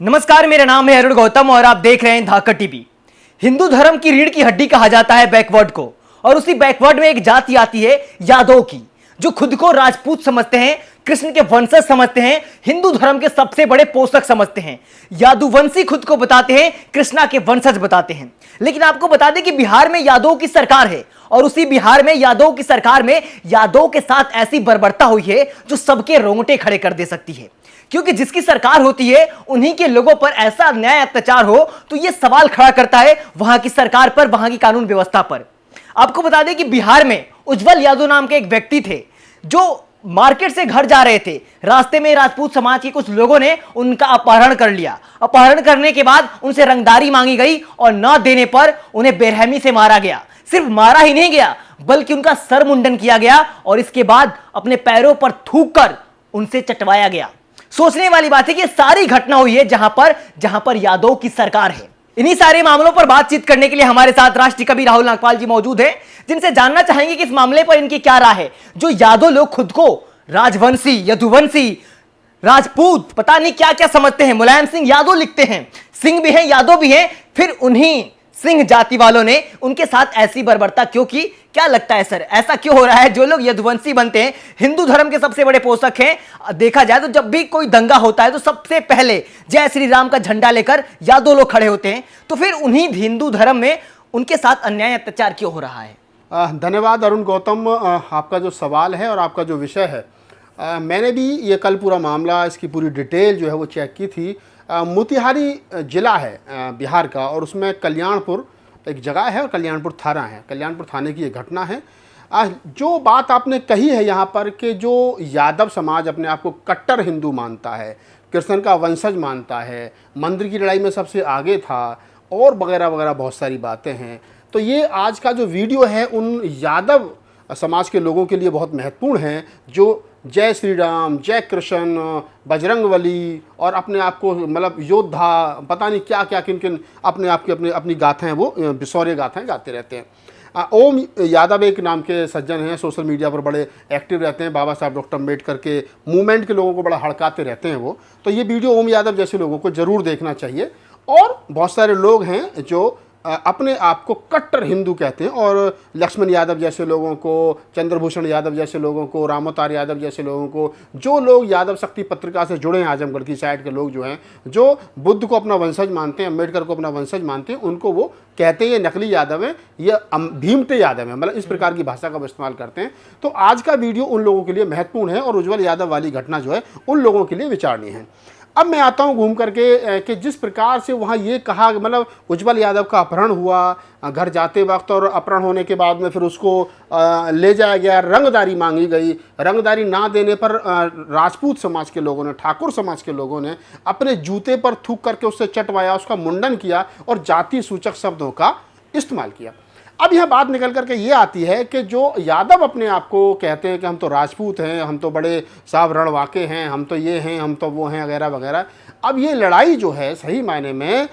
नमस्कार, मेरा नाम है अरुण गौतम और आप देख रहे हैं धाकड़ टीवी। हिंदू धर्म की रीढ़ की हड्डी कहा जाता है बैकवर्ड को, और उसी बैकवर्ड में एक जाति आती है यादव की, जो खुद को राजपूत समझते हैं, कृष्ण के वंशज समझते हैं, हिंदू धर्म के सबसे बड़े पोषक समझते हैं। यादुवंशी खुद को बताते हैं, कृष्णा के वंशज बताते हैं। लेकिन आपको बता दें कि बिहार में यादव की सरकार है, और उसी बिहार में यादव की सरकार में यादव के साथ ऐसी बर्बरता हुई है जो सबके रोंगटे खड़े कर दे सकती है। क्योंकि जिसकी सरकार होती है उन्हीं के लोगों पर ऐसा न्याय अत्याचार हो तो यह सवाल खड़ा करता है वहां की सरकार पर, वहां की कानून व्यवस्था पर। आपको बता दें कि बिहार में उज्जवल यादव नाम के एक व्यक्ति थे जो मार्केट से घर जा रहे थे। रास्ते में राजपूत समाज के कुछ लोगों ने उनका अपहरण कर लिया। अपहरण करने के बाद उनसे रंगदारी मांगी गई और न देने पर उन्हें बेरहमी से मारा गया। सिर्फ मारा ही नहीं गया बल्कि उनका सर मुंडन किया गया और इसके बाद अपने पैरों पर थूक कर उनसे चटवाया गया। सोचने वाली बात है कि सारी घटना हुई है जहां पर यादव की सरकार है। इन्हीं सारे मामलों पर बातचीत करने के लिए हमारे साथ राष्ट्रीय कवि राहुल नागपाल जी मौजूद हैं, जिनसे जानना चाहेंगे कि इस मामले पर इनकी क्या राय है। जो यादव लोग खुद को राजवंशी, यदुवंशी, राजपूत, पता नहीं क्या क्या समझते हैं, मुलायम सिंह यादव लिखते हैं, सिंह भी हैं, यादव भी हैं, फिर उन्हीं सिंह जाति वालों ने उनके साथ ऐसी बर्बरता क्यों की? क्या लगता है सर, ऐसा क्यों हो रहा है? जो लोग यदुवंशी बनते हैं, हिंदू धर्म के सबसे बड़े पोषक हैं, देखा जाए तो जब भी कोई दंगा होता है तो सबसे पहले जय श्री राम का झंडा लेकर यादव लोग खड़े होते हैं। तो फिर उन्हीं हिंदू धर्म में उनके साथ अन्याय अत्याचार क्यों हो रहा है? धन्यवाद अरुण गौतम, आपका जो सवाल है और आपका जो विषय है, मैंने भी ये कल पूरा मामला, इसकी पूरी डिटेल जो है वो चेक की थी। मोतिहारी ज़िला है बिहार का, और उसमें कल्याणपुर एक जगह है और कल्याणपुर थाना है। कल्याणपुर थाने की ये घटना है। जो बात आपने कही है यहाँ पर कि जो यादव समाज अपने आप को कट्टर हिंदू मानता है, कृष्ण का वंशज मानता है, मंदिर की लड़ाई में सबसे आगे था और वगैरह वगैरह बहुत सारी बातें हैं। तो ये आज का जो वीडियो है उन यादव समाज के लोगों के लिए बहुत महत्वपूर्ण है, जो जय श्री राम, जय कृष्ण, बजरंगबली और अपने आप को मतलब योद्धा, पता नहीं क्या क्या किन किन अपने आप की अपनी गाथाएं, वो शौर्य गाथाएं गाते रहते हैं। ओम यादव एक नाम के सज्जन हैं, सोशल मीडिया पर बड़े एक्टिव रहते हैं, बाबा साहब डॉक्टर अम्बेडकर के मूवमेंट के लोगों को बड़ा हड़काते रहते हैं वो। तो ये वीडियो ओम यादव जैसे लोगों को ज़रूर देखना चाहिए। और बहुत सारे लोग हैं जो अपने आप को कट्टर हिंदू कहते हैं, और लक्ष्मण यादव जैसे लोगों को, चंद्रभूषण यादव जैसे लोगों को, रामोतार यादव जैसे लोगों को, जो लोग यादव शक्ति पत्रिका से जुड़े हैं, आजमगढ़ की साइड के लोग जो हैं, जो बुद्ध को अपना वंशज मानते हैं, अम्बेडकर को अपना वंशज मानते हैं, उनको वो कहते हैं ये नकली यादव है, ये भीमटे यादव है, मतलब इस प्रकार की भाषा का वो इस्तेमाल करते हैं। तो आज का वीडियो उन लोगों के लिए महत्वपूर्ण है और उज्जवल यादव वाली घटना जो है उन लोगों के लिए विचारणीय है। अब मैं आता हूँ घूम करके कि जिस प्रकार से वहाँ ये कहा, मतलब उज्जवल यादव का अपहरण हुआ घर जाते वक्त, और अपहरण होने के बाद में फिर उसको ले जाया गया, रंगदारी मांगी गई। रंगदारी ना देने पर राजपूत समाज के लोगों ने, ठाकुर समाज के लोगों ने अपने जूते पर थूक करके उससे चटवाया, उसका मुंडन किया और जाति सूचक शब्दों का इस्तेमाल किया। अब यह बात निकल करके ये आती है कि जो यादव अपने आप को कहते हैं कि हम तो राजपूत हैं, हम तो बड़े साहब रणवाके हैं, हम तो ये हैं, हम तो वो हैं, वगैरह वगैरह। अब ये लड़ाई जो है सही मायने में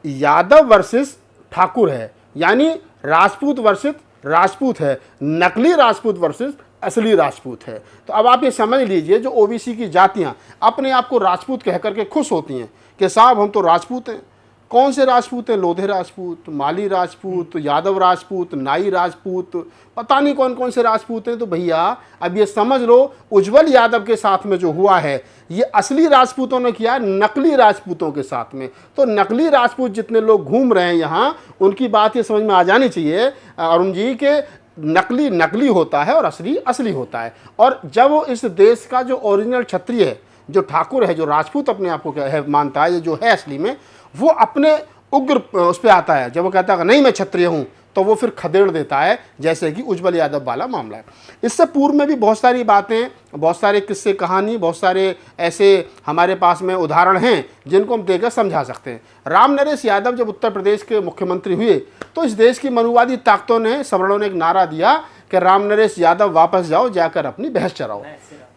यादव वर्सेस ठाकुर है, यानी राजपूत वर्सेस राजपूत है, नकली राजपूत वर्सेस असली राजपूत है। तो अब आप ये समझ लीजिए, जो ओबीसी की जातियाँ अपने आप को राजपूत कह करके खुश होती हैं कि साहब हम तो राजपूत हैं। कौन से राजपूत हैं? लोधे राजपूत, माली राजपूत, यादव राजपूत, नाई राजपूत, पता नहीं कौन कौन से राजपूत हैं। तो भैया अब ये समझ लो, उज्जवल यादव के साथ में जो हुआ है ये असली राजपूतों ने किया, नकली राजपूतों के साथ में। तो नकली राजपूत जितने लोग घूम रहे हैं यहाँ, उनकी बात ये समझ में आ जानी चाहिए अरुण जी के नकली नकली होता है और असली असली होता है। और जब इस देश का जो ओरिजिनल क्षत्रिय है, जो ठाकुर है, जो राजपूत अपने आप को है मानता है, ये जो है असली में, वो अपने उग्र उस पर आता है। जब वो कहता है नहीं मैं क्षत्रिय हूँ, तो वो फिर खदेड़ देता है, जैसे कि उज्जवल यादव वाला मामला है। इससे पूर्व में भी बहुत सारी बातें, बहुत सारे किस्से कहानी, बहुत सारे ऐसे हमारे पास में उदाहरण हैं जिनको हम देकर समझा सकते हैं। राम नरेश यादव जब उत्तर प्रदेश के मुख्यमंत्री हुए तो इस देश की मनुवादी ताकतों ने, सवर्णों ने एक नारा दिया कि राम नरेश यादव वापस जाओ, जाकर अपनी भैंस चराओ।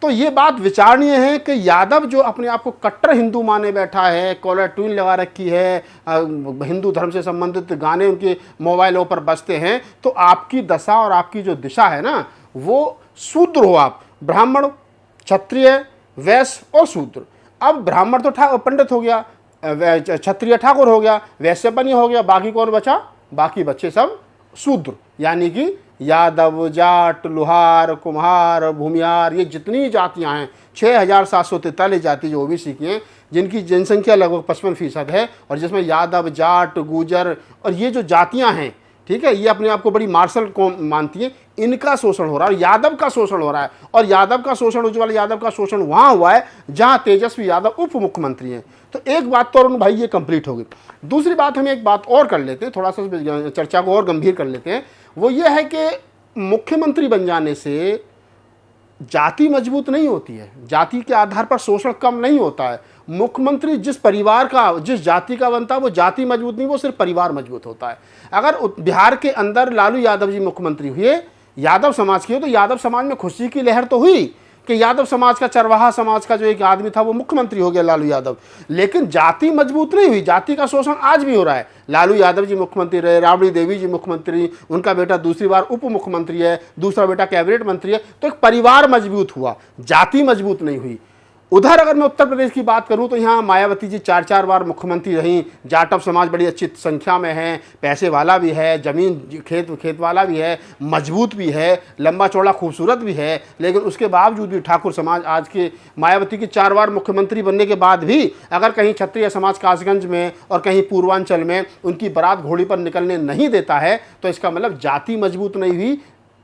तो ये बात विचारणीय है कि यादव जो अपने आप को कट्टर हिंदू माने बैठा है, कॉलर ट्यून लगा रखी है, हिंदू धर्म से संबंधित गाने उनके मोबाइलों पर बजते हैं, तो आपकी दशा और आपकी जो दिशा है ना, वो शूद्र हो आप, ब्राह्मण, क्षत्रिय, वैश्य और शूद्र। अब ब्राह्मण तो पंडित हो गया, क्षत्रिय ठाकुर हो गया, वैश्य बनी हो गया, बाकी कौन बचा? बाकी बच्चे सब शूद्र, यानी कि यादव, जाट, लोहार, कुम्हार, भूमिहार, ये जितनी जातियां हैं 6,743 जाति जो ओबीसी की हैं, जिनकी जनसंख्या लगभग 55% है, और जिसमें यादव, जाट, गुजर और ये जो जातियां हैं, ठीक है, ये अपने आप को बड़ी मार्शल कौम मानती हैं, इनका शोषण हो रहा है, यादव का शोषण हो रहा है। और यादव का शोषण, उज्ज्वल यादव का शोषण वहां हुआ है जहां तेजस्वी यादव उप मुख्यमंत्री हैं। तो एक बात तो अरुण भाई ये कंप्लीट होगी। दूसरी बात हम एक बात और कर लेते हैं, थोड़ा सा चर्चा को और गंभीर कर लेते हैं। वो ये है कि मुख्यमंत्री बन जाने से जाति मजबूत नहीं होती है, जाति के आधार पर शोषण कम नहीं होता है। मुख्यमंत्री जिस परिवार का, जिस जाति का बनता है, वो जाति मजबूत नहीं, वो सिर्फ परिवार मजबूत होता है। अगर बिहार के अंदर लालू यादव जी मुख्यमंत्री हुए, यादव समाज के हो, तो यादव समाज में खुशी की लहर तो हुई कि यादव समाज का, चरवाहा समाज का जो एक आदमी था वो मुख्यमंत्री हो गया लालू यादव। लेकिन जाति मजबूत नहीं हुई, जाति का शोषण आज भी हो रहा है। लालू यादव जी मुख्यमंत्री रहे, राबड़ी देवी जी मुख्यमंत्री, उनका बेटा दूसरी बार उप मुख्यमंत्री है, दूसरा बेटा कैबिनेट मंत्री है। तो एक परिवार मजबूत हुआ, जाति मजबूत नहीं हुई। उधर अगर मैं उत्तर प्रदेश की बात करूं तो यहाँ मायावती जी 4-4 बार मुख्यमंत्री रहीं, जाटव समाज बड़ी अच्छी संख्या में है, पैसे वाला भी है, जमीन खेत वाला भी है, मजबूत भी है, लंबा चौड़ा खूबसूरत भी है। लेकिन उसके बावजूद भी ठाकुर समाज आज के मायावती की 4 बार मुख्यमंत्री बनने के बाद भी अगर कहीं क्षत्रिय समाज कासगंज में और कहीं पूर्वांचल में उनकी बारात घोड़ी पर निकलने नहीं देता है, तो इसका मतलब जाति मजबूत नहीं हुई,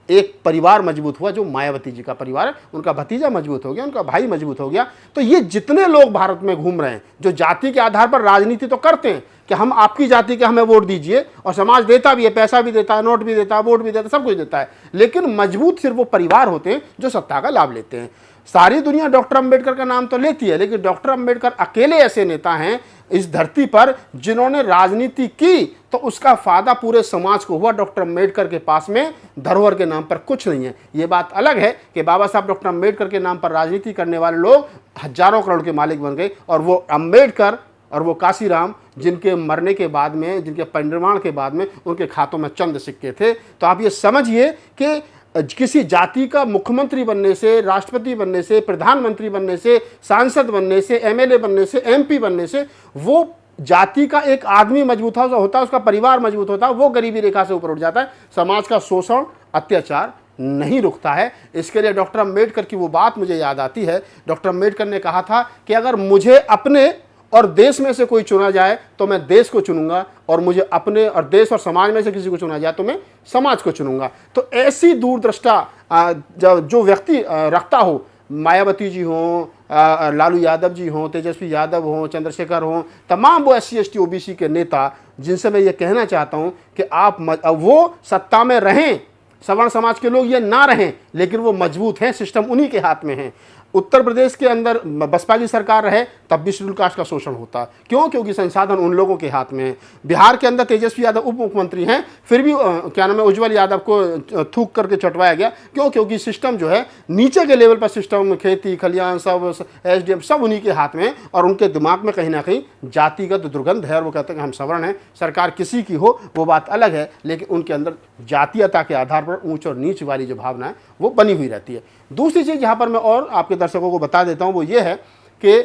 एक परिवार मजबूत हुआ, जो मायावती जी का परिवार है। उनका भतीजा मजबूत हो गया, उनका भाई मजबूत हो गया। तो ये जितने लोग भारत में घूम रहे हैं जो जाति के आधार पर राजनीति तो करते हैं कि हम आपकी जाति के हमें वोट दीजिए, और समाज देता भी है, पैसा भी देता है, नोट भी देता है, वोट भी देता है, सब कुछ देता है, लेकिन मजबूत सिर्फ वो परिवार होते हैं जो सत्ता का लाभ लेते हैं। सारी दुनिया डॉक्टर अंबेडकर का नाम तो लेती है, लेकिन डॉक्टर अंबेडकर अकेले ऐसे नेता हैं इस धरती पर जिन्होंने राजनीति की तो उसका फायदा पूरे समाज को हुआ। डॉक्टर अंबेडकर के पास में धरोहर के नाम पर कुछ नहीं है। ये बात अलग है कि बाबा साहब डॉक्टर अंबेडकर के नाम पर राजनीति करने वाले लोग हजारों करोड़ के मालिक बन गए, और वो अंबेडकर और वो काशीराम जिनके मरने के बाद में, जिनके परिनिर्वाण के बाद में उनके खातों में चंद सिक्के थे। तो आप ये समझिए कि किसी जाति का मुख्यमंत्री बनने से, राष्ट्रपति बनने से, प्रधानमंत्री बनने से, सांसद बनने से, एमएलए बनने से, एमपी बनने से वो जाति का एक आदमी मजबूत होता है, उसका परिवार मजबूत होता है, वो गरीबी रेखा से ऊपर उठ जाता है। समाज का शोषण, अत्याचार नहीं रुकता है। इसके लिए डॉक्टर अंबेडकर की वो बात मुझे याद आती है। डॉक्टर अंबेडकर ने कहा था कि अगर मुझे अपने और देश में से कोई चुना जाए तो मैं देश को चुनूंगा, और मुझे अपने और देश और समाज में से किसी को चुना जाए तो मैं समाज को चुनूंगा। तो ऐसी दूरदृष्टा जो व्यक्ति रखता हो, मायावती जी हों, लालू यादव जी हों, तेजस्वी यादव हों, चंद्रशेखर हों, तमाम वो SC ST OBC के नेता, जिनसे मैं ये कहना चाहता हूँ कि आप वो सत्ता में रहें, सवर्ण समाज के लोग ये ना रहें, लेकिन वो मजबूत हैं, सिस्टम उन्हीं के हाथ में है। उत्तर प्रदेश के अंदर बसपा की सरकार रहे तब भी शेड्यूल कास्ट का शोषण होता। क्यों? क्योंकि संसाधन उन लोगों के हाथ में है। बिहार के अंदर तेजस्वी यादव उप मुख्यमंत्री हैं, फिर भी क्या नाम है, उज्ज्वल यादव को थूक करके चटवाया गया। क्यों? क्योंकि सिस्टम जो है नीचे के लेवल पर सिस्टम, खेती खलियान सब, SDM सब उन्हीं के हाथ में है, और उनके दिमाग में कहीं ना कहीं जातिगत दुर्गंध है, और वो कहते हैं कि हम सवर्ण हैं। सरकार किसी की हो वो बात अलग है, लेकिन उनके अंदर जातीयता के आधार पर ऊंच और नीच वाली जो भावना है वो बनी हुई रहती है। दूसरी चीज़ यहाँ पर मैं और आपके दर्शकों को बता देता हूँ, वो ये है कि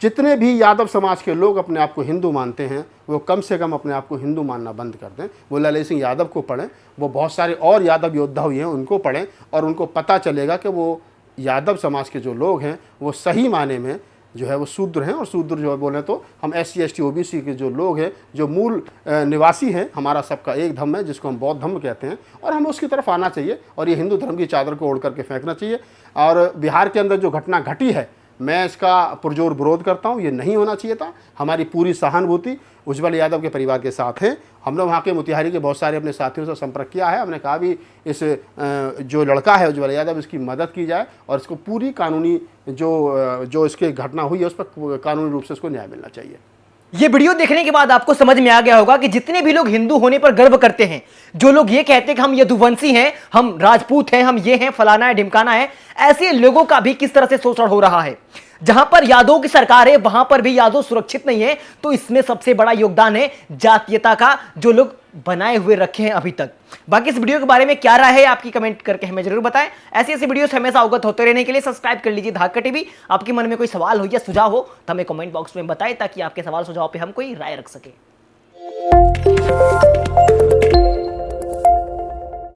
जितने भी यादव समाज के लोग अपने आप को हिंदू मानते हैं, वो कम से कम अपने आप को हिंदू मानना बंद कर दें। वो ललित सिंह यादव को पढ़ें, वो बहुत सारे और यादव योद्धा हुए हैं उनको पढ़ें, और उनको पता चलेगा कि वो यादव समाज के जो लोग हैं वो सही माने में जो है वो शूद्र हैं। और शूद्र जो है बोलें तो हम SC ST OBC के जो लोग हैं, जो मूल निवासी हैं, हमारा सबका एक धर्म है जिसको हम बौद्ध धर्म कहते हैं, और हमें उसकी तरफ आना चाहिए, और ये हिंदू धर्म की चादर को ओढ़ करके फेंकना चाहिए। और बिहार के अंदर जो घटना घटी है, मैं इसका पुरजोर विरोध करता हूँ, ये नहीं होना चाहिए था। हमारी पूरी सहानुभूति उज्ज्वल यादव के परिवार के साथ है। हमने वहाँ के मोतिहारी के बहुत सारे अपने साथियों से संपर्क किया है। हमने कहा भी इस जो लड़का है उज्ज्वल यादव, इसकी मदद की जाए, और इसको पूरी कानूनी जो इसकी घटना हुई है उस पर कानूनी रूप से इसको न्याय मिलना चाहिए। ये वीडियो देखने के बाद आपको समझ में आ गया होगा कि जितने भी लोग हिंदू होने पर गर्व करते हैं, जो लोग ये कहते हैं कि हम यदुवंशी हैं, हम राजपूत हैं, हम ये हैं, फलाना है, ढिमकाना है, ऐसे लोगों का भी किस तरह से शोषण हो रहा है। जहां पर यादव की सरकार है वहां पर भी यादव सुरक्षित नहीं है। तो इसमें सबसे बड़ा योगदान है जातीयता का, जो लोग बनाए हुए रखे हैं अभी तक। बाकी इस वीडियो के बारे में क्या राय है आपकी, कमेंट करके हमें जरूर बताएं। ऐसी ऐसी वीडियो से हमेशा अवगत होते रहने के लिए सब्सक्राइब कर लीजिए धाकड़ टीवी। आपके मन में कोई सवाल हो या सुझाव हो तो हमें कमेंट बॉक्स में बताएं, ताकि आपके सवाल सुझाव पे हम कोई राय रख सके।